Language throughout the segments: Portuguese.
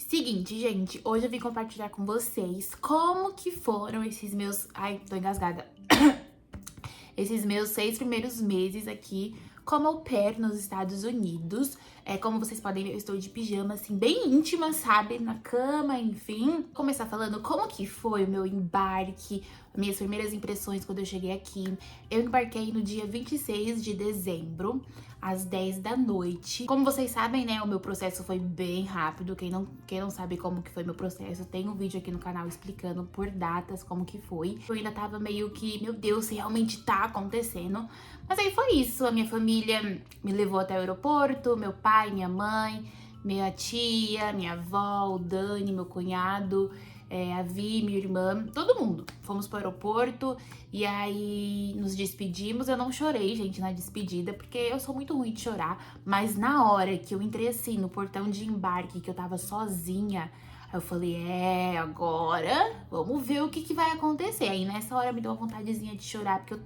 Seguinte, gente, hoje eu vim compartilhar com vocês como que foram esses meus... Ai, tô engasgada. Esses meus 6 primeiros meses aqui como au pair nos Estados Unidos. Como vocês podem ver, eu estou de pijama, assim, bem íntima, sabe? Na cama, enfim. Vou começar falando como que foi o meu embarque, minhas primeiras impressões quando eu cheguei aqui. Eu embarquei no dia 26 de dezembro, às 10 da noite. Como vocês sabem, né, o meu processo foi bem rápido. Quem não sabe como que foi meu processo, tem um vídeo aqui no canal explicando por datas como que foi. Eu ainda tava meio que, meu Deus, se realmente tá acontecendo. Mas aí foi isso, a minha família me levou até o aeroporto, meu pai, minha mãe, minha tia, minha avó, o Dani, meu cunhado, a Vi, minha irmã, todo mundo. Fomos pro aeroporto e aí nos despedimos. Eu não chorei, gente, na despedida, porque eu sou muito ruim de chorar. Mas na hora que eu entrei assim no portão de embarque, que eu tava sozinha, eu falei, agora vamos ver o que vai acontecer. Aí nessa hora me deu uma vontadezinha de chorar, porque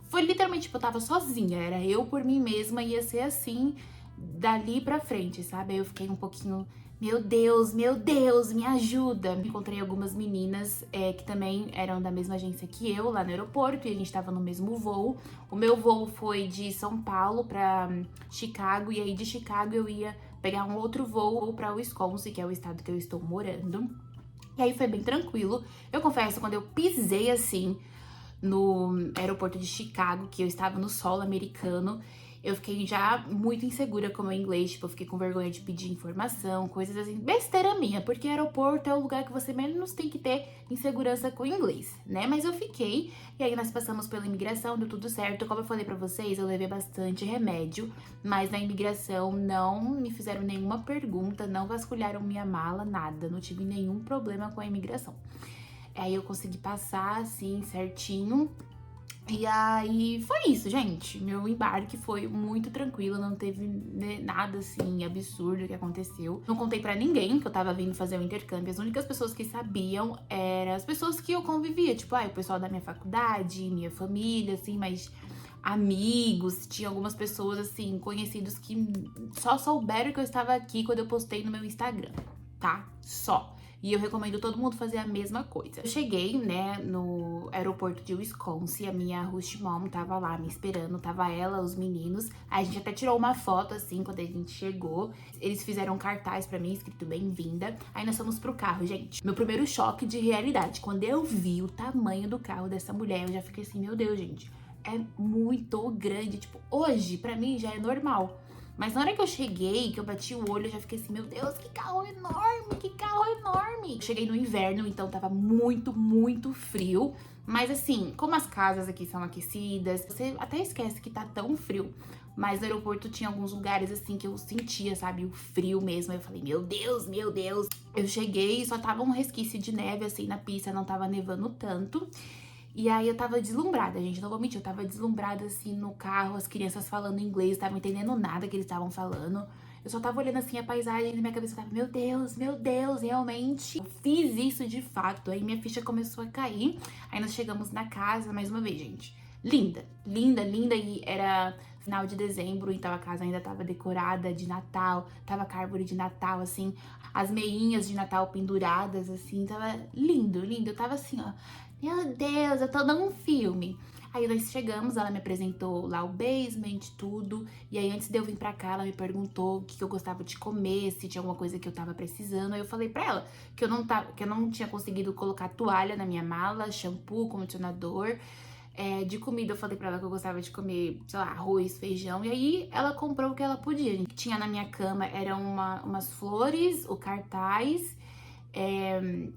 foi literalmente, tipo, eu tava sozinha, era eu por mim mesma, ia ser assim, dali pra frente, sabe? Aí eu fiquei um pouquinho, meu Deus, me ajuda. Encontrei algumas meninas que também eram da mesma agência que eu, lá no aeroporto, e a gente tava no mesmo voo. O meu voo foi de São Paulo pra Chicago, e aí de Chicago eu ia pegar um outro voo pra Wisconsin, que é o estado que eu estou morando. E aí foi bem tranquilo. Eu confesso, quando eu pisei assim no aeroporto de Chicago, que eu estava no solo americano, eu fiquei já muito insegura com o meu inglês, tipo, eu fiquei com vergonha de pedir informação, coisas assim, besteira minha, porque aeroporto é o lugar que você menos tem que ter insegurança com o inglês, né? Mas eu fiquei, e aí nós passamos pela imigração, deu tudo certo. Como eu falei pra vocês, eu levei bastante remédio, mas na imigração não me fizeram nenhuma pergunta, não vasculharam minha mala, nada, não tive nenhum problema com a imigração. Aí eu consegui passar, assim, certinho. E aí foi isso, gente. Meu embarque foi muito tranquilo, não teve nada, assim, absurdo que aconteceu. Não contei pra ninguém que eu tava vindo fazer o intercâmbio. As únicas pessoas que sabiam eram as pessoas que eu convivia. Tipo, o pessoal da minha faculdade, minha família, assim, mas amigos. Tinha algumas pessoas, assim, conhecidos que só souberam que eu estava aqui quando eu postei no meu Instagram, tá? Só. E eu recomendo todo mundo fazer a mesma coisa. Eu cheguei, né, no aeroporto de Wisconsin, a minha host mom tava lá me esperando, tava ela, os meninos. A gente até tirou uma foto, assim, quando a gente chegou. Eles fizeram um cartaz pra mim, escrito bem-vinda. Aí nós fomos pro carro, gente. Meu primeiro choque de realidade. Quando eu vi o tamanho do carro dessa mulher, eu já fiquei assim, meu Deus, gente, é muito grande. Tipo, hoje, pra mim, já é normal. Mas na hora que eu cheguei, que eu bati o olho, eu já fiquei assim, meu Deus, que carro enorme, que carro enorme. Cheguei no inverno, então tava muito, muito frio. Mas assim, como as casas aqui são aquecidas, você até esquece que tá tão frio. Mas no aeroporto tinha alguns lugares assim que eu sentia, sabe, o frio mesmo. Aí eu falei, meu Deus, meu Deus. Eu cheguei e só tava um resquício de neve assim na pista, não tava nevando tanto. E aí eu tava deslumbrada, gente, não vou mentir, eu tava deslumbrada assim no carro, as crianças falando inglês, estavam entendendo nada que eles estavam falando. Eu só tava olhando assim a paisagem e na minha cabeça tava, meu Deus, realmente eu fiz isso de fato. Aí minha ficha começou a cair. Aí nós chegamos na casa, mais uma vez, gente. Linda, linda, linda, e era final de dezembro, então a casa ainda tava decorada de Natal, tava com a árvore de Natal, assim, as meinhas de Natal penduradas, assim, tava lindo, lindo. Eu tava assim, ó, meu Deus, eu tô dando um filme. Aí nós chegamos, ela me apresentou lá o basement, tudo. E aí antes de eu vir pra cá, ela me perguntou o que eu gostava de comer, se tinha alguma coisa que eu tava precisando. Aí eu falei pra ela que eu não tinha conseguido colocar toalha na minha mala, shampoo, condicionador. De comida eu falei pra ela que eu gostava de comer, sei lá, arroz, feijão. E aí ela comprou o que ela podia. O que tinha na minha cama eram umas flores, o cartaz,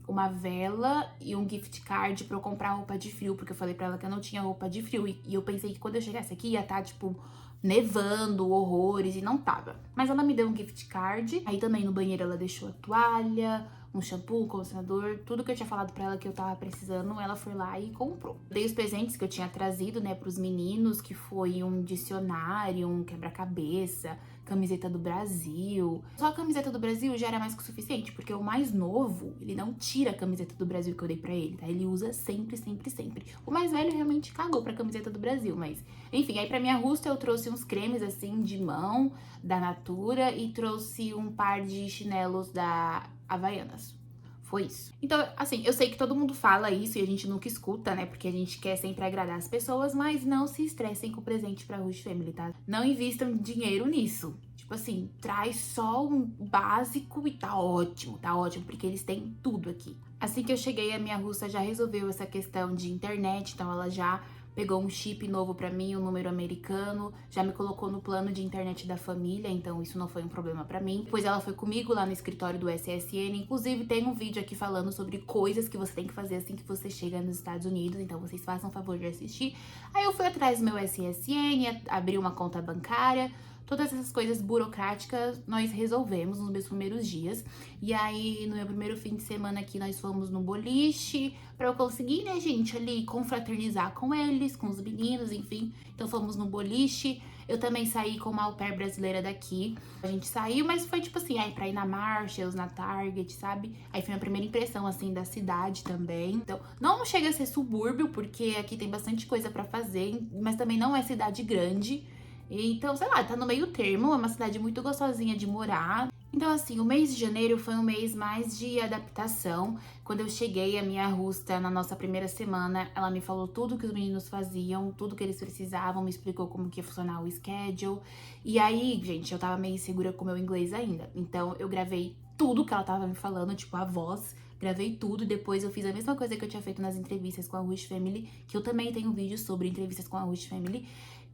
uma vela e um gift card pra eu comprar roupa de frio, porque eu falei pra ela que eu não tinha roupa de frio. E eu pensei que quando eu chegasse aqui ia estar, tipo, nevando, horrores, e não tava. Mas ela me deu um gift card. Aí também no banheiro ela deixou a toalha, um shampoo, um condicionador, tudo que eu tinha falado pra ela que eu tava precisando, ela foi lá e comprou. Dei os presentes que eu tinha trazido, né, pros meninos, que foi um dicionário, um quebra-cabeça, camiseta do Brasil. Só a camiseta do Brasil já era mais que o suficiente, porque o mais novo, ele não tira a camiseta do Brasil que eu dei pra ele, tá? Ele usa sempre, sempre, sempre. O mais velho realmente cagou pra camiseta do Brasil, mas... Enfim, aí pra minha rusta eu trouxe uns cremes, assim, de mão, da Natura, e trouxe um par de chinelos da Havaianas. Foi isso. Então, assim, eu sei que todo mundo fala isso e a gente nunca escuta, né? Porque a gente quer sempre agradar as pessoas, mas não se estressem com o presente pra Rush Family, tá? Não invistam dinheiro nisso. Tipo assim, traz só um básico e tá ótimo, porque eles têm tudo aqui. Assim que eu cheguei, a minha russa já resolveu essa questão de internet, então ela já pegou um chip novo pra mim, um número americano, já me colocou no plano de internet da família, então isso não foi um problema pra mim. Depois ela foi comigo lá no escritório do SSN, inclusive tem um vídeo aqui falando sobre coisas que você tem que fazer assim que você chega nos Estados Unidos, então vocês façam o favor de assistir. Aí eu fui atrás do meu SSN, abri uma conta bancária. Todas essas coisas burocráticas nós resolvemos nos meus primeiros dias. E aí, no meu primeiro fim de semana aqui, nós fomos no boliche pra eu conseguir, né, gente, ali confraternizar com eles, com os meninos, enfim. Então fomos no boliche. Eu também saí com uma au pair brasileira daqui. A gente saiu, mas foi tipo assim, aí pra ir na Marshalls, na Target, sabe? Aí foi a minha primeira impressão, assim, da cidade também. Então, não chega a ser subúrbio, porque aqui tem bastante coisa pra fazer, mas também não é cidade grande. Então, sei lá, tá no meio termo, é uma cidade muito gostosinha de morar. Então, assim, o mês de janeiro foi um mês mais de adaptação. Quando eu cheguei, a minha russa, na nossa primeira semana, ela me falou tudo que os meninos faziam, tudo que eles precisavam, me explicou como que ia funcionar o schedule. E aí, gente, eu tava meio insegura com o meu inglês ainda. Então, eu gravei tudo que ela tava me falando, tipo, a voz. Gravei tudo, depois eu fiz a mesma coisa que eu tinha feito nas entrevistas com a Rush Family, que eu também tenho um vídeo sobre entrevistas com a Rush Family.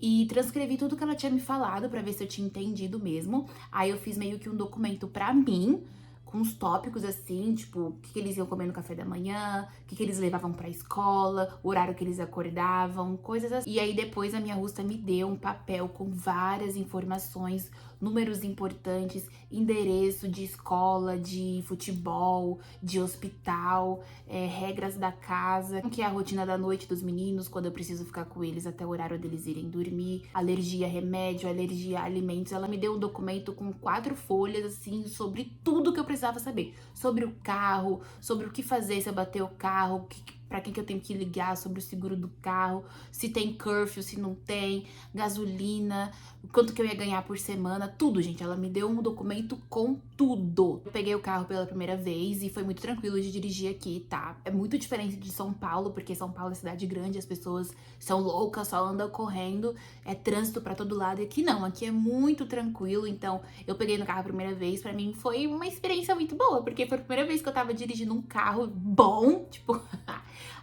E transcrevi tudo que ela tinha me falado pra ver se eu tinha entendido mesmo. Aí eu fiz meio que um documento pra mim, com uns tópicos assim, tipo, o que eles iam comer no café da manhã, o que eles levavam pra escola, o horário que eles acordavam, coisas assim. E aí depois a minha russa me deu um papel com várias informações, números importantes, endereço de escola, de futebol, de hospital, regras da casa, que é a rotina da noite dos meninos, quando eu preciso ficar com eles até o horário deles irem dormir, alergia a remédio, alergia a alimentos. Ela me deu um documento com 4 folhas, assim, sobre tudo que eu precisava saber. Sobre o carro, sobre o que fazer se eu bater o carro, pra quem que eu tenho que ligar, sobre o seguro do carro, se tem curfew, se não tem, gasolina, quanto que eu ia ganhar por semana, tudo, gente. Ela me deu um documento com tudo. Eu peguei o carro pela primeira vez e foi muito tranquilo de dirigir aqui, tá? É muito diferente de São Paulo, porque São Paulo é cidade grande, as pessoas são loucas, só andam correndo, é trânsito pra todo lado. E aqui não, aqui é muito tranquilo. Então, eu peguei no carro a primeira vez, pra mim foi uma experiência muito boa, porque foi a primeira vez que eu tava dirigindo um carro bom, tipo,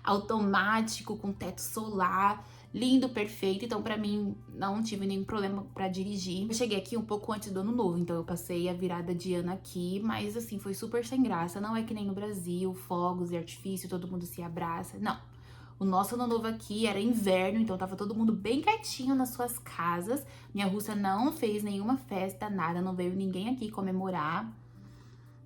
automático, com teto solar, lindo, perfeito. Então, pra mim, não tive nenhum problema pra dirigir. Eu cheguei aqui um pouco antes do ano novo, então eu passei a virada de ano aqui, mas assim, foi super sem graça. Não é que nem no Brasil, fogos e artifício, todo mundo se abraça. Não. O nosso ano novo aqui era inverno, então tava todo mundo bem quietinho nas suas casas. Minha russa não fez nenhuma festa, nada, não veio ninguém aqui comemorar.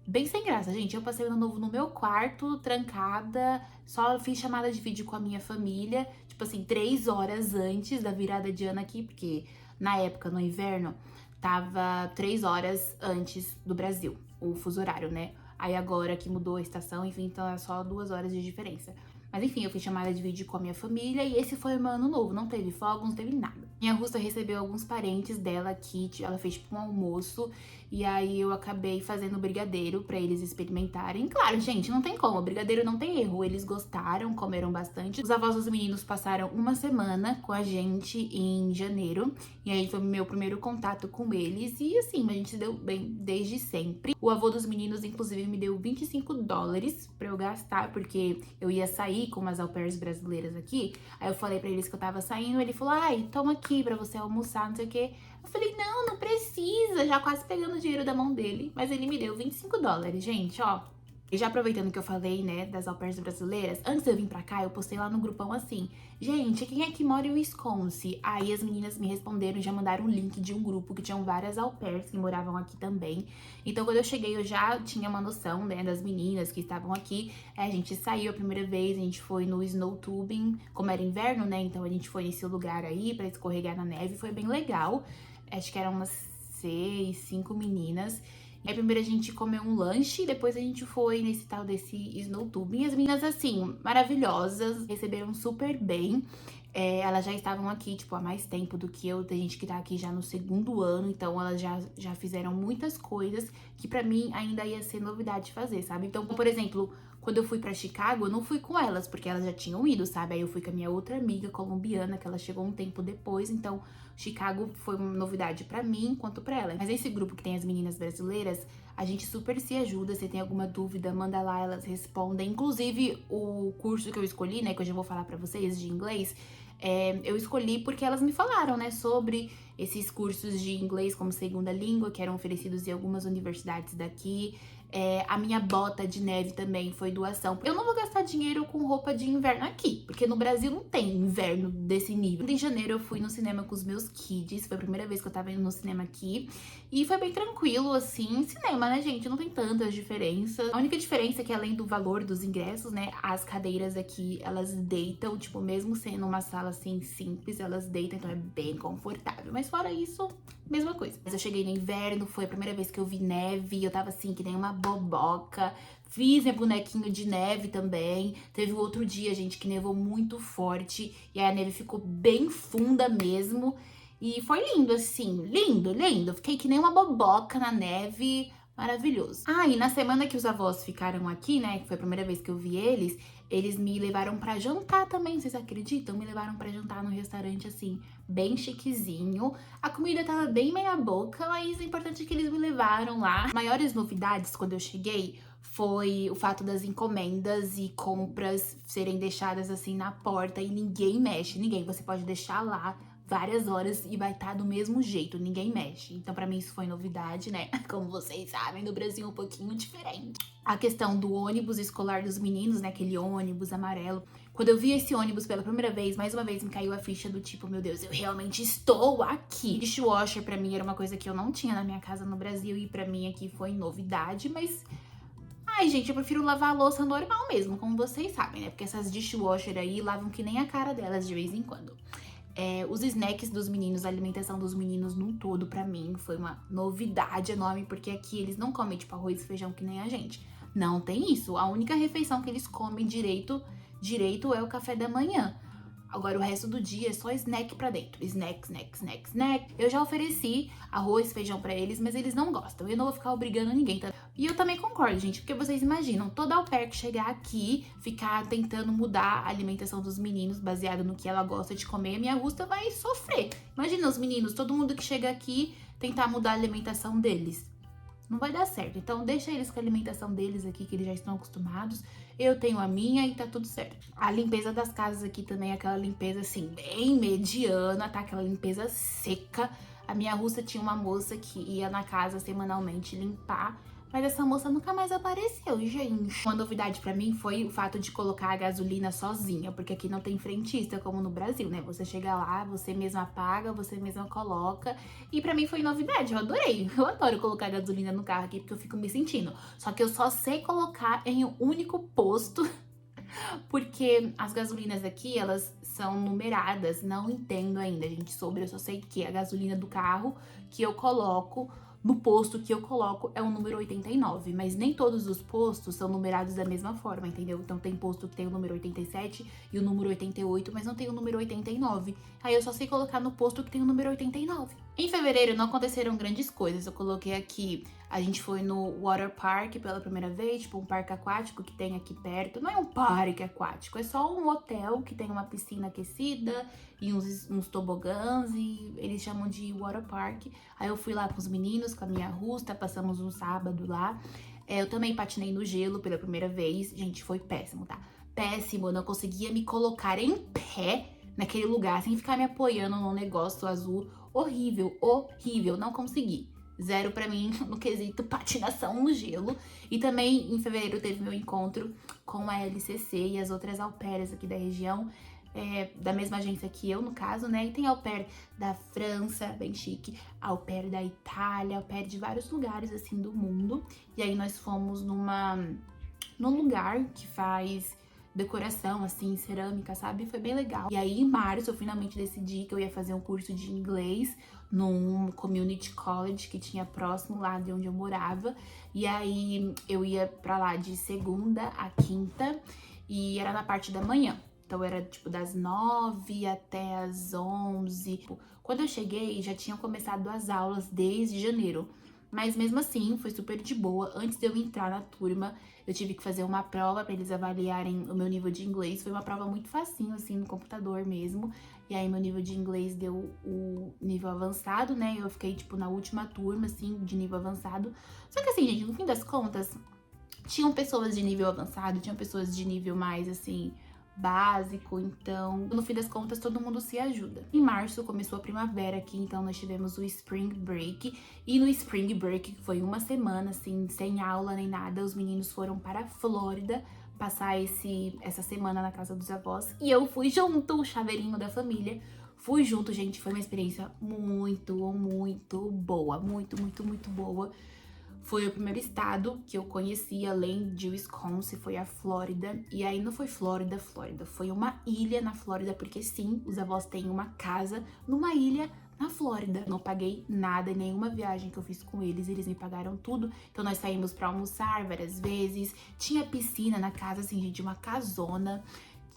Bem sem graça, gente. Eu passei o ano novo no meu quarto, trancada, só fiz chamada de vídeo com a minha família, tipo assim, 3 horas antes da virada de ano aqui, porque na época, no inverno, tava 3 horas antes do Brasil, o fuso horário, né? Aí agora que mudou a estação, enfim, então é só 2 horas de diferença. Mas enfim, eu fiz chamada de vídeo com a minha família e esse foi o meu ano novo. Não teve fogos, não teve nada. Minha russa recebeu alguns parentes dela aqui, ela fez tipo um almoço e aí eu acabei fazendo brigadeiro pra eles experimentarem. Claro, gente, não tem como, o brigadeiro não tem erro. Eles gostaram, comeram bastante. Os avós dos meninos passaram uma semana com a gente em janeiro e aí foi o meu primeiro contato com eles e assim, a gente se deu bem desde sempre. O avô dos meninos, inclusive, me deu $25 pra eu gastar, porque eu ia sair com umas au pairs brasileiras aqui. Aí eu falei pra eles que eu tava saindo, ele falou, ai, toma aqui pra você almoçar, não sei o quê. Eu falei, não, não precisa, já quase pegando o dinheiro da mão dele. Mas ele me deu $25, gente, ó. E já aproveitando que eu falei, né, das au pairs brasileiras, antes de eu vir pra cá, eu postei lá no grupão assim, gente, quem é que mora em Wisconsin? Aí as meninas me responderam e já mandaram um link de um grupo que tinham várias au pairs que moravam aqui também. Então, quando eu cheguei, eu já tinha uma noção, né, das meninas que estavam aqui. A gente saiu a primeira vez, a gente foi no snow tubing, como era inverno, né, então a gente foi nesse lugar aí pra escorregar na neve, foi bem legal. Acho que eram umas 6, 5 meninas. E aí primeiro a gente comeu um lanche, depois a gente foi nesse tal desse snow tubing. As meninas, assim, maravilhosas, receberam super bem. Elas já estavam aqui, tipo, há mais tempo do que eu. Tem gente que tá aqui já no segundo ano, então elas já fizeram muitas coisas que pra mim ainda ia ser novidade fazer, sabe? Então, por exemplo, quando eu fui pra Chicago, eu não fui com elas, porque elas já tinham ido, sabe? Aí eu fui com a minha outra amiga colombiana, que ela chegou um tempo depois, então Chicago foi uma novidade pra mim, quanto pra ela. Mas esse grupo que tem as meninas brasileiras, a gente super se ajuda. Se tem alguma dúvida, manda lá, elas respondem. Inclusive, o curso que eu escolhi, né, que eu já vou falar pra vocês, de inglês, eu escolhi porque elas me falaram, né, sobre esses cursos de inglês como segunda língua, que eram oferecidos em algumas universidades daqui. A minha bota de neve também foi doação. Eu não vou gastar dinheiro com roupa de inverno aqui, porque no Brasil não tem inverno desse nível. Em janeiro eu fui no cinema com os meus kids, foi a primeira vez que eu tava indo no cinema aqui. E foi bem tranquilo, assim. Cinema, né, gente? Não tem tantas diferenças. A única diferença é que, além do valor dos ingressos, né, as cadeiras aqui, elas deitam, tipo, mesmo sendo uma sala, assim, simples, elas deitam, então é bem confortável. Mas fora isso, mesma coisa. Mas eu cheguei no inverno, foi a primeira vez que eu vi neve, eu tava assim, que nem uma boboca. Fiz meu bonequinho de neve também. Teve outro dia, gente, que nevou muito forte, e aí a neve ficou bem funda mesmo. E foi lindo, assim, lindo, lindo. Fiquei que nem uma boboca na neve, maravilhoso. Ah, e na semana que os avós ficaram aqui, né, que foi a primeira vez que eu vi eles me levaram pra jantar também, vocês acreditam? Me levaram pra jantar num restaurante, assim, bem chiquezinho. A comida tava bem meia boca, mas o importante é que eles me levaram lá. As maiores novidades quando eu cheguei foi o fato das encomendas e compras serem deixadas assim na porta e ninguém mexe, ninguém. Você pode deixar lá várias horas e vai estar do mesmo jeito, ninguém mexe. Então, pra mim, isso foi novidade, né? Como vocês sabem, no Brasil é um pouquinho diferente. A questão do ônibus escolar dos meninos, né? Aquele ônibus amarelo. Quando eu vi esse ônibus pela primeira vez, mais uma vez me caiu a ficha do tipo, meu Deus, eu realmente estou aqui. Dishwasher pra mim era uma coisa que eu não tinha na minha casa no Brasil e pra mim aqui foi novidade, mas... Ai, gente, eu prefiro lavar a louça normal mesmo, como vocês sabem, né? Porque essas dishwasher aí lavam que nem a cara delas de vez em quando. Os snacks dos meninos, a alimentação dos meninos num todo, pra mim, foi uma novidade enorme, porque aqui eles não comem, tipo, arroz e feijão que nem a gente. Não tem isso. A única refeição que eles comem direito é o café da manhã. Agora, o resto do dia é só snack pra dentro. Snack, snack, snack, snack. Eu já ofereci arroz, feijão pra eles, mas eles não gostam. Eu não vou ficar obrigando ninguém, tá? E eu também concordo, gente, porque vocês imaginam, toda au pair que chegar aqui, ficar tentando mudar a alimentação dos meninos, baseado no que ela gosta de comer, a minha Augusta vai sofrer. Imagina os meninos, todo mundo que chega aqui, tentar mudar a alimentação deles. Não vai dar certo. Então, deixa eles com a alimentação deles aqui, que eles já estão acostumados. Eu tenho a minha e tá tudo certo. A limpeza das casas aqui também é aquela limpeza, assim, bem mediana, tá? Aquela limpeza seca. A minha russa tinha uma moça que ia na casa semanalmente limpar, mas essa moça nunca mais apareceu, gente. Uma novidade pra mim foi o fato de colocar a gasolina sozinha, porque aqui não tem frentista como no Brasil, né? Você chega lá, você mesma paga, você mesma coloca. E pra mim foi novidade, eu adorei. Eu adoro colocar gasolina no carro aqui, porque eu fico me sentindo. Só que eu só sei colocar em um único posto, porque as gasolinas aqui, elas são numeradas. Não entendo ainda, gente, sobre. Eu só sei que a gasolina do carro que eu coloco, no posto que eu coloco, é o número 89, mas nem todos os postos são numerados da mesma forma, entendeu? Então tem posto que tem o número 87 e o número 88, mas não tem o número 89. Aí eu só sei colocar no posto que tem o número 89. Em fevereiro não aconteceram grandes coisas. Eu coloquei aqui, a gente foi no Water Park pela primeira vez, tipo um parque aquático que tem aqui perto. Não é um parque aquático, é só um hotel que tem uma piscina aquecida e uns tobogãs, e eles chamam de Water Park. Aí eu fui lá com os meninos, com a minha Rusta, passamos um sábado lá. Eu também patinei no gelo pela primeira vez. Gente, foi péssimo, tá? Péssimo, eu não conseguia me colocar em pé naquele lugar, sem ficar me apoiando num negócio azul. Horrível, horrível, não consegui. Zero pra mim no quesito patinação no gelo. E também em fevereiro teve meu encontro com a LCC e as outras au pairs aqui da região, da mesma agência que eu, no caso, né? E tem au pair da França, bem chique, au pair da Itália, au pair de vários lugares, assim, do mundo. E aí nós fomos num lugar que faz decoração, assim, cerâmica, sabe? Foi bem legal. E aí, em março, eu finalmente decidi que eu ia fazer um curso de inglês num community college que tinha próximo lá de onde eu morava. E aí, eu ia pra lá de segunda a quinta e era na parte da manhã. Então era tipo das 9 até as 11. Quando eu cheguei, já tinham começado as aulas desde janeiro. Mas mesmo assim, foi super de boa. Antes de eu entrar na turma, eu tive que fazer uma prova para eles avaliarem o meu nível de inglês. Foi uma prova muito facinho, assim, no computador mesmo. E aí, meu nível de inglês deu o nível avançado, né? Eu fiquei, tipo, na última turma, assim, de nível avançado. Só que assim, gente, no fim das contas, tinham pessoas de nível avançado, tinham pessoas de nível mais, assim, básico, então, no fim das contas, todo mundo se ajuda. Em março começou a primavera aqui, então nós tivemos o Spring Break, e no Spring Break, que foi uma semana, assim, sem aula nem nada, os meninos foram para a Flórida passar essa semana na casa dos avós, e eu fui junto, o chaveirinho da família. Fui junto, gente, foi uma experiência muito, muito boa, muito boa. Foi o primeiro estado que eu conheci, além de Wisconsin, foi a Flórida. E aí não foi Flórida, foi uma ilha na Flórida, porque sim, os avós têm uma casa numa ilha na Flórida. Não paguei nada em nenhuma viagem que eu fiz com eles me pagaram tudo. Então nós saímos pra almoçar várias vezes, tinha piscina na casa, assim, gente, uma casona.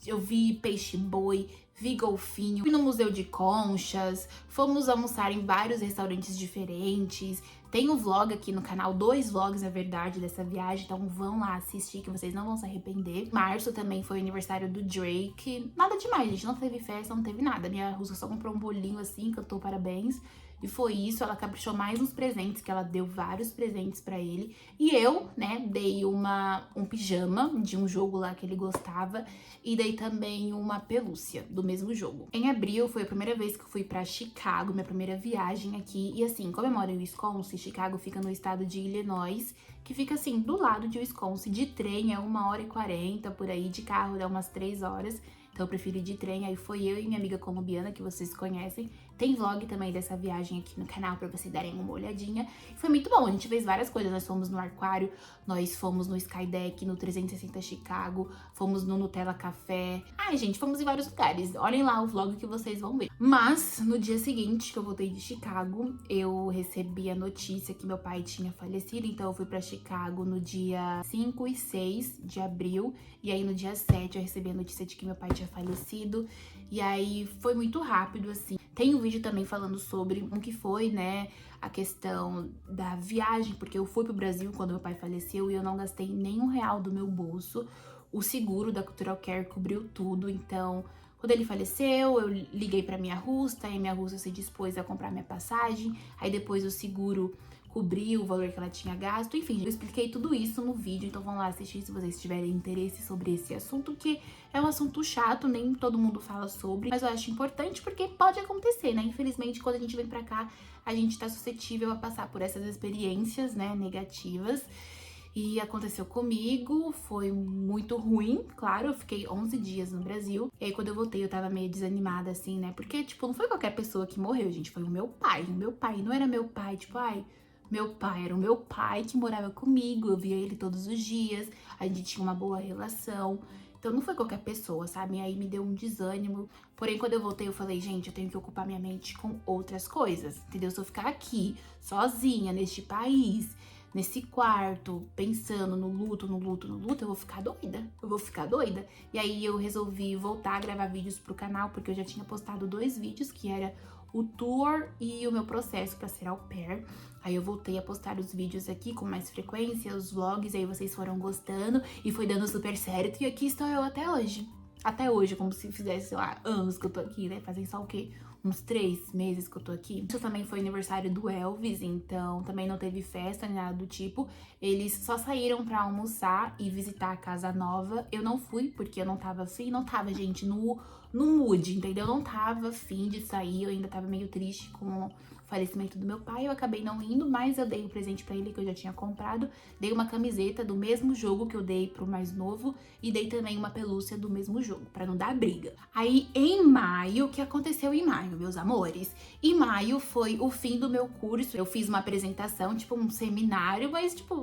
Eu vi peixe-boi, vi golfinho, fui no museu de conchas, fomos almoçar em vários restaurantes diferentes. Tem um vlog aqui no canal, 2 vlogs, na verdade, dessa viagem, então vão lá assistir que vocês não vão se arrepender. Março também foi o aniversário do Drake. Nada demais, gente, não teve festa, não teve nada. Minha russa só comprou um bolinho assim, cantou parabéns. E foi isso, ela caprichou mais nos presentes, que ela deu vários presentes pra ele. E eu, né, dei um pijama de um jogo lá que ele gostava. E dei também uma pelúcia do mesmo jogo. Em abril foi a primeira vez que eu fui pra Chicago, minha primeira viagem aqui. E assim, como eu moro em Wisconsin, Chicago fica no estado de Illinois, que fica assim, do lado de Wisconsin. De trem é 1h40 por aí, de carro dá umas 3 horas. Então eu preferi ir de trem, aí foi eu e minha amiga colombiana, que vocês conhecem. Tem vlog também dessa viagem aqui no canal pra vocês darem uma olhadinha. Foi muito bom, a gente fez várias coisas. Nós fomos no aquário, nós fomos no Skydeck, no 360 Chicago, fomos no Nutella Café. Ai, gente, fomos em vários lugares. Olhem lá o vlog que vocês vão ver. Mas, no dia seguinte que eu voltei de Chicago, eu recebi a notícia que meu pai tinha falecido. Então eu fui pra Chicago no dia 5 e 6 de abril. E aí no dia 7 eu recebi a notícia de que meu pai tinha falecido. E aí foi muito rápido, assim. Tem um vídeo também falando sobre o que foi, né, a questão da viagem, porque eu fui pro Brasil quando meu pai faleceu e eu não gastei nenhum real do meu bolso. O seguro da Cultural Care cobriu tudo, então quando ele faleceu, eu liguei pra minha russa, e minha russa se dispôs a comprar minha passagem, aí depois o seguro cobriu o valor que ela tinha gasto, enfim, eu expliquei tudo isso no vídeo, então vão lá assistir se vocês tiverem interesse sobre esse assunto, que é um assunto chato, nem todo mundo fala sobre, mas eu acho importante porque pode acontecer, né? Infelizmente, quando a gente vem pra cá, a gente tá suscetível a passar por essas experiências, né, negativas. E aconteceu comigo, foi muito ruim, claro, eu fiquei 11 dias no Brasil. E aí quando eu voltei eu tava meio desanimada assim, né? Porque, tipo, não foi qualquer pessoa que morreu, gente, foi o meu pai. O meu pai não era meu pai, tipo, ai, meu pai era o meu pai que morava comigo, eu via ele todos os dias, a gente tinha uma boa relação. Então não foi qualquer pessoa, sabe? E aí me deu um desânimo. Porém, quando eu voltei, eu falei, gente, eu tenho que ocupar minha mente com outras coisas, entendeu? Se eu ficar aqui, sozinha, neste país, nesse quarto, pensando no luto, eu vou ficar doida. Eu vou ficar doida. E aí eu resolvi voltar a gravar vídeos pro canal, porque eu já tinha postado 2 vídeos, que era o tour e o meu processo pra ser au pair. Aí eu voltei a postar os vídeos aqui com mais frequência, os vlogs, aí vocês foram gostando e foi dando super certo. E aqui estou eu até hoje. Até hoje, como se fizesse, sei lá, anos que eu tô aqui, né? Fazem só o quê? Uns 3 meses que eu tô aqui. Isso também foi aniversário do Elvis, então também não teve festa nem nada do tipo. Eles só saíram pra almoçar e visitar a casa nova. Eu não fui, porque eu não tava afim, não tava, gente, no mood, entendeu? Eu não tava afim de sair, eu ainda tava meio triste com o falecimento do meu pai, eu acabei não indo, mas eu dei um presente pra ele que eu já tinha comprado, dei uma camiseta do mesmo jogo que eu dei pro mais novo e dei também uma pelúcia do mesmo jogo, pra não dar briga. Aí em maio, o que aconteceu em maio, meus amores? Em maio foi o fim do meu curso, eu fiz uma apresentação, tipo um seminário, mas tipo,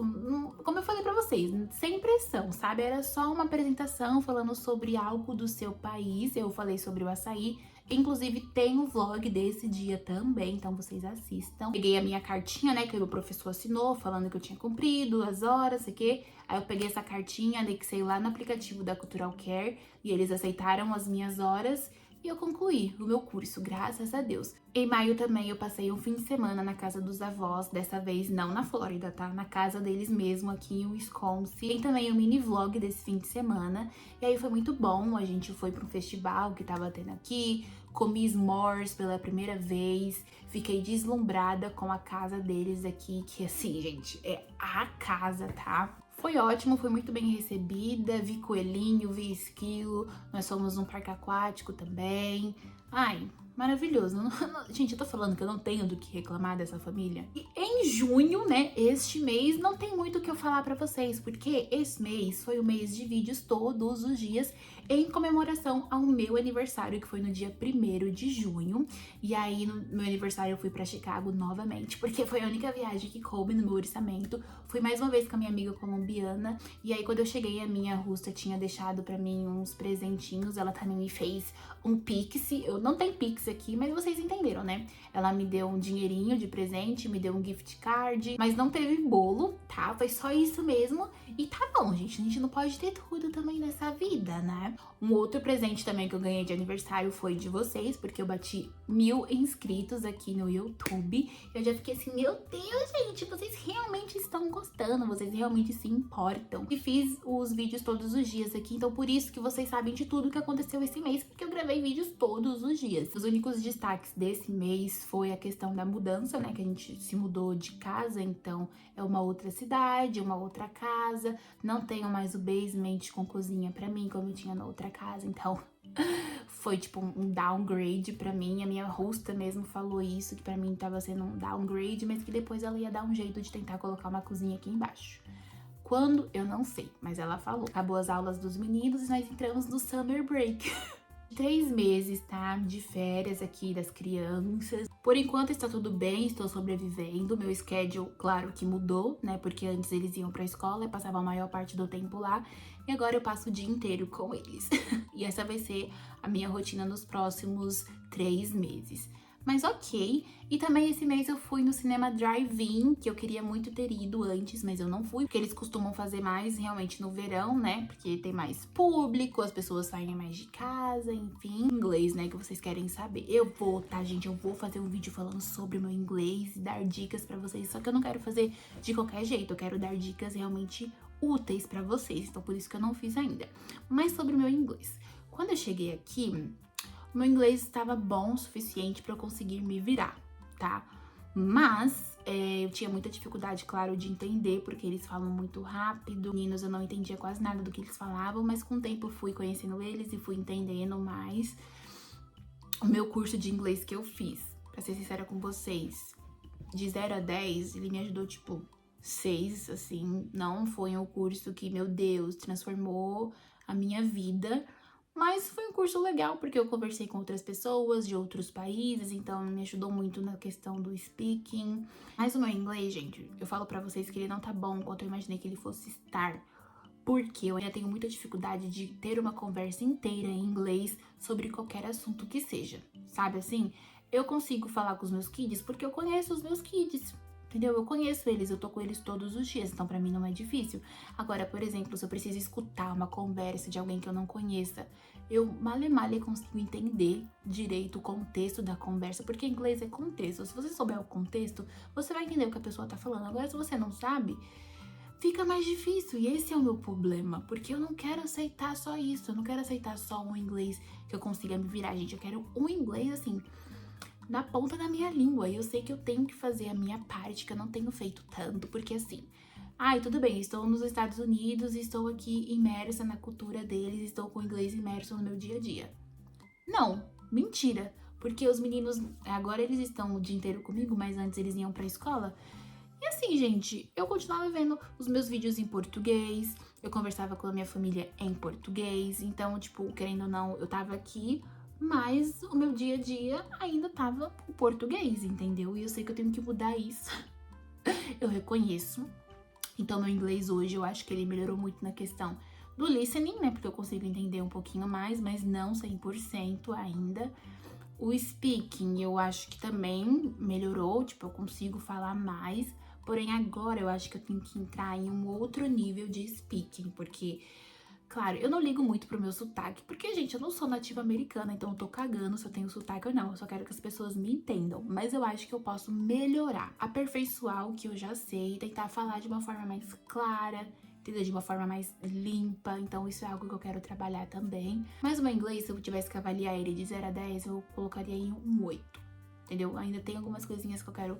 como eu falei pra vocês, sem pressão, sabe? Era só uma apresentação falando sobre algo do seu país, eu falei sobre o açaí, Inclusive, tem o vlog desse dia também, então vocês assistam. Peguei a minha cartinha, né, que o meu professor assinou, falando que eu tinha cumprido as horas, sei o quê. Aí eu peguei essa cartinha, anexei lá no aplicativo da Cultural Care e eles aceitaram as minhas horas. E eu concluí o meu curso, graças a Deus. Em maio também eu passei um fim de semana na casa dos avós, dessa vez não na Flórida, tá? Na casa deles mesmo, aqui em Wisconsin. Tem também um mini vlog desse fim de semana. E aí foi muito bom, a gente foi para um festival que tava tendo aqui, comi s'mores pela primeira vez, fiquei deslumbrada com a casa deles aqui, que assim, gente, é a casa, tá? Foi ótimo, foi muito bem recebida, vi coelhinho, vi esquilo, nós fomos num parque aquático também. Ai, maravilhoso. Gente, eu tô falando que eu não tenho do que reclamar dessa família. E em junho, né, este mês, não tem muito o que eu falar pra vocês, porque esse mês foi o mês de vídeos todos os dias em comemoração ao meu aniversário, que foi no dia 1º de junho. E aí, no meu aniversário, eu fui pra Chicago novamente, porque foi a única viagem que coube no meu orçamento. Fui mais uma vez com a minha amiga colombiana. E aí, quando eu cheguei, a minha russa tinha deixado pra mim uns presentinhos. Ela também me fez um Pix. Eu não tenho Pix aqui, mas vocês entenderam, né? Ela me deu um dinheirinho de presente, me deu um gift card, mas não teve bolo, tá? Foi só isso mesmo. E tá bom, gente. A gente não pode ter tudo também nessa vida, né? Um outro presente também que eu ganhei de aniversário foi de vocês, porque eu bati 1000 inscritos aqui no YouTube. Eu já fiquei assim, meu Deus, gente, vocês realmente estão gostando, vocês realmente se importam. E fiz os vídeos todos os dias aqui, então por isso que vocês sabem de tudo que aconteceu esse mês, porque eu gravei vídeos todos os dias. Os únicos destaques desse mês foi a questão da mudança, né, que a gente se mudou de casa, então é uma outra cidade, uma outra casa, não tenho mais o basement com cozinha pra mim, como eu tinha na outra casa, então foi tipo um downgrade pra mim. A minha hosta mesmo falou isso, que pra mim tava sendo um downgrade, mas que depois ela ia dar um jeito de tentar colocar uma cozinha aqui embaixo. Quando? Eu não sei, mas ela falou. Acabou as aulas dos meninos e nós entramos no summer break. 3 meses, tá? De férias aqui das crianças. Por enquanto está tudo bem, estou sobrevivendo. Meu schedule, claro que mudou, né? Porque antes eles iam pra escola e passavam a maior parte do tempo lá. E agora eu passo o dia inteiro com eles. E essa vai ser a minha rotina nos próximos 3 meses. Mas ok. E também esse mês eu fui no cinema drive-in, que eu queria muito ter ido antes, mas eu não fui, porque eles costumam fazer mais realmente no verão, né? Porque tem mais público, as pessoas saem mais de casa, enfim. Inglês, né? Que vocês querem saber. Eu vou, tá, gente? Eu vou fazer um vídeo falando sobre o meu inglês e dar dicas pra vocês. Só que eu não quero fazer de qualquer jeito, eu quero dar dicas realmente úteis pra vocês. Então por isso que eu não fiz ainda. Mas sobre o meu inglês. Quando eu cheguei aqui, meu inglês estava bom o suficiente para eu conseguir me virar, tá? Mas eu tinha muita dificuldade, claro, de entender, porque eles falam muito rápido. Meninos, eu não entendia quase nada do que eles falavam, mas com o tempo eu fui conhecendo eles e fui entendendo mais. O meu curso de inglês que eu fiz, pra ser sincera com vocês, de 0 a 10, ele me ajudou, tipo, 6, assim. Não foi um curso que, meu Deus, transformou a minha vida. Mas foi um curso legal, porque eu conversei com outras pessoas de outros países, então me ajudou muito na questão do speaking. Mas o meu inglês, gente, eu falo pra vocês que ele não tá bom quanto eu imaginei que ele fosse estar. Porque eu ainda tenho muita dificuldade de ter uma conversa inteira em inglês sobre qualquer assunto que seja. Sabe assim? Eu consigo falar com os meus kids porque eu conheço os meus kids. Entendeu? Eu conheço eles, eu tô com eles todos os dias, então pra mim não é difícil. Agora, por exemplo, se eu preciso escutar uma conversa de alguém que eu não conheça, eu male consigo entender direito o contexto da conversa, porque inglês é contexto. Se você souber o contexto, você vai entender o que a pessoa tá falando. Agora, se você não sabe, fica mais difícil, e esse é o meu problema, porque eu não quero aceitar só isso, eu não quero aceitar só um inglês que eu consiga me virar, gente. Eu quero um inglês, assim, na ponta da minha língua. E eu sei que eu tenho que fazer a minha parte, que eu não tenho feito tanto, porque assim, ai, tudo bem, estou nos Estados Unidos, estou aqui imersa na cultura deles, estou com o inglês imerso no meu dia a dia. Não, mentira, porque os meninos, agora eles estão o dia inteiro comigo, mas antes eles iam pra escola. E assim, gente, eu continuava vendo os meus vídeos em português, eu conversava com a minha família em português, então, tipo, querendo ou não, eu tava aqui, mas o meu dia a dia ainda tava o português, entendeu? E eu sei que eu tenho que mudar isso. Eu reconheço. Então, meu inglês hoje, eu acho que ele melhorou muito na questão do listening, né? Porque eu consigo entender um pouquinho mais, mas não 100% ainda. O speaking eu acho que também melhorou, tipo, eu consigo falar mais. Porém, agora eu acho que eu tenho que entrar em um outro nível de speaking, porque, claro, eu não ligo muito pro meu sotaque, porque, gente, eu não sou nativa americana, então eu tô cagando se eu tenho sotaque ou não, eu só quero que as pessoas me entendam. Mas eu acho que eu posso melhorar, aperfeiçoar o que eu já sei, tentar falar de uma forma mais clara, entendeu? De uma forma mais limpa, então isso é algo que eu quero trabalhar também. Mas o meu inglês, se eu tivesse que avaliar ele de 0 a 10, eu colocaria em um 8. Entendeu? Ainda tem algumas coisinhas que eu quero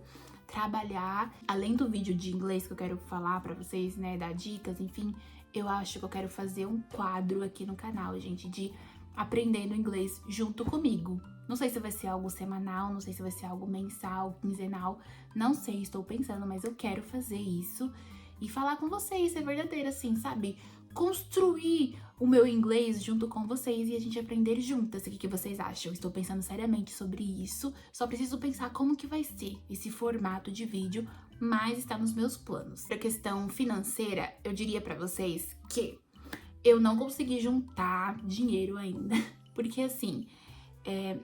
trabalhar. Além do vídeo de inglês que eu quero falar pra vocês, né, dar dicas, enfim, eu acho que eu quero fazer um quadro aqui no canal, gente, de aprendendo inglês junto comigo. Não sei se vai ser algo semanal, não sei se vai ser algo mensal, quinzenal, não sei, estou pensando, mas eu quero fazer isso e falar com vocês, ser verdadeira, assim, sabe? Construir o meu inglês junto com vocês e a gente aprender juntas. O que vocês acham? Eu estou pensando seriamente sobre isso. Só preciso pensar como que vai ser esse formato de vídeo, mas está nos meus planos. Pra questão financeira, eu diria pra vocês que eu não consegui juntar dinheiro ainda. Porque assim,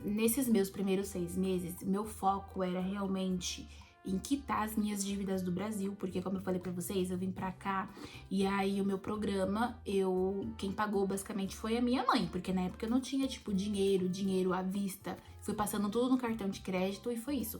nesses meus primeiros 6 meses, meu foco era realmente em quitar as minhas dívidas do Brasil, porque como eu falei pra vocês, eu vim pra cá e aí o meu programa, quem pagou basicamente foi a minha mãe, porque na época eu não tinha, tipo, dinheiro à vista, fui passando tudo no cartão de crédito e foi isso.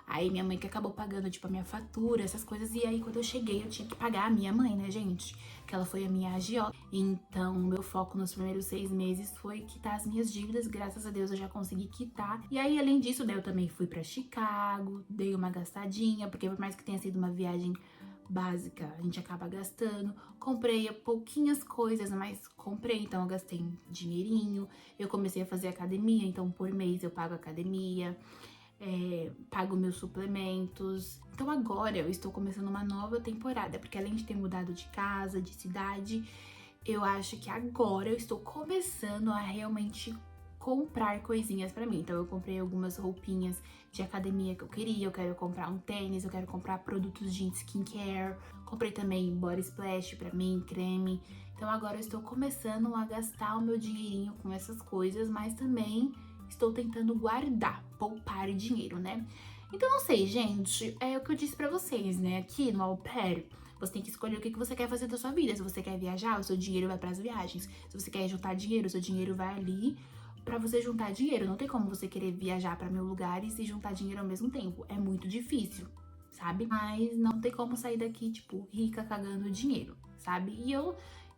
Aí minha mãe que acabou pagando, tipo, a minha fatura, essas coisas. E aí, quando eu cheguei, eu tinha que pagar a minha mãe, né, gente? Que ela foi a minha agiota. Então, meu foco nos primeiros 6 meses foi quitar as minhas dívidas. Graças a Deus, eu já consegui quitar. E aí, além disso, né, eu também fui pra Chicago, dei uma gastadinha, porque por mais que tenha sido uma viagem básica, a gente acaba gastando. Comprei pouquinhas coisas, mas comprei, então eu gastei um dinheirinho. Eu comecei a fazer academia, então por mês eu pago academia. Pago meus suplementos. Então agora eu estou começando uma nova temporada, porque além de ter mudado de casa, de cidade, eu acho que agora eu estou começando a realmente comprar coisinhas pra mim. Então eu comprei algumas roupinhas de academia que eu queria, eu quero comprar um tênis, eu quero comprar produtos de skincare, comprei também body splash pra mim, creme. Então agora eu estou começando a gastar o meu dinheirinho com essas coisas, mas também estou tentando guardar, poupar dinheiro, né? Então, não sei, gente, é o que eu disse pra vocês, né? Aqui no Au Pair, você tem que escolher o que você quer fazer da sua vida. Se você quer viajar, o seu dinheiro vai pras viagens. Se você quer juntar dinheiro, o seu dinheiro vai ali pra você juntar dinheiro. Não tem como você querer viajar pra 1000 lugares e juntar dinheiro ao mesmo tempo. É muito difícil, sabe? Mas não tem como sair daqui, tipo, rica cagando dinheiro, sabe?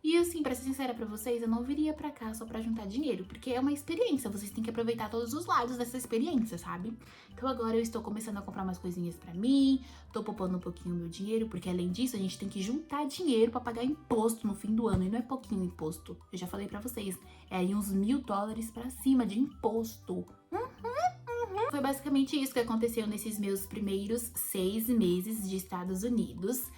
E assim, pra ser sincera pra vocês, eu não viria pra cá só pra juntar dinheiro, porque é uma experiência, vocês têm que aproveitar todos os lados dessa experiência, sabe? Então agora eu estou começando a comprar umas coisinhas pra mim, tô poupando um pouquinho meu dinheiro, porque além disso a gente tem que juntar dinheiro pra pagar imposto no fim do ano, e não é pouquinho imposto, eu já falei pra vocês, é aí uns $1000 pra cima de imposto. Foi basicamente isso que aconteceu nesses meus primeiros 6 meses de Estados Unidos.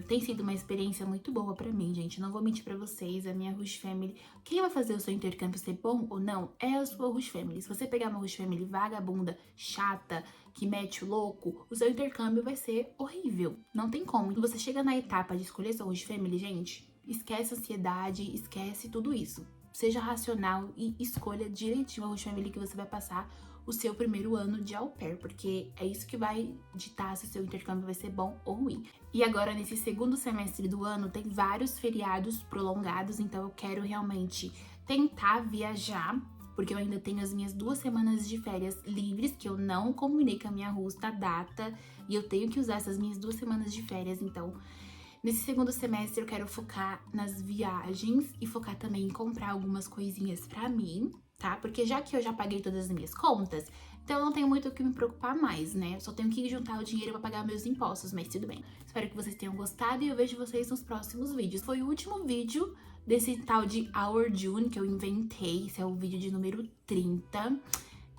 Tem sido uma experiência muito boa pra mim, gente. Não vou mentir pra vocês, a minha Rush Family... Quem vai fazer o seu intercâmbio ser bom ou não é a sua Rush Family. Se você pegar uma Rush Family vagabunda, chata, que mete o louco, o seu intercâmbio vai ser horrível. Não tem como. Quando você chega na etapa de escolher sua Rush Family, gente, esquece a ansiedade, esquece tudo isso. Seja racional e escolha direitinho a Rush Family que você vai passar o seu primeiro ano de au pair, porque é isso que vai ditar se o seu intercâmbio vai ser bom ou ruim. E agora, nesse segundo semestre do ano, tem vários feriados prolongados, então eu quero realmente tentar viajar, porque eu ainda tenho as minhas 2 semanas de férias livres, que eu não combinei com a minha rusta a data, e eu tenho que usar essas minhas 2 semanas de férias, então... Nesse segundo semestre eu quero focar nas viagens e focar também em comprar algumas coisinhas pra mim, tá? Porque já que eu já paguei todas as minhas contas, então eu não tenho muito o que me preocupar mais, né? Eu só tenho que juntar o dinheiro pra pagar meus impostos, mas tudo bem. Espero que vocês tenham gostado e eu vejo vocês nos próximos vídeos. Foi o último vídeo desse tal de Our June que eu inventei, esse é o vídeo de número 30.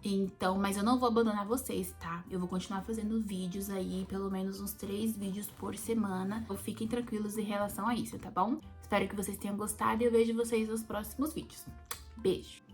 Então, mas eu não vou abandonar vocês, tá? Eu vou continuar fazendo vídeos aí, pelo menos uns 3 vídeos por semana. Então, fiquem tranquilos em relação a isso, tá bom? Espero que vocês tenham gostado e eu vejo vocês nos próximos vídeos. Beijo!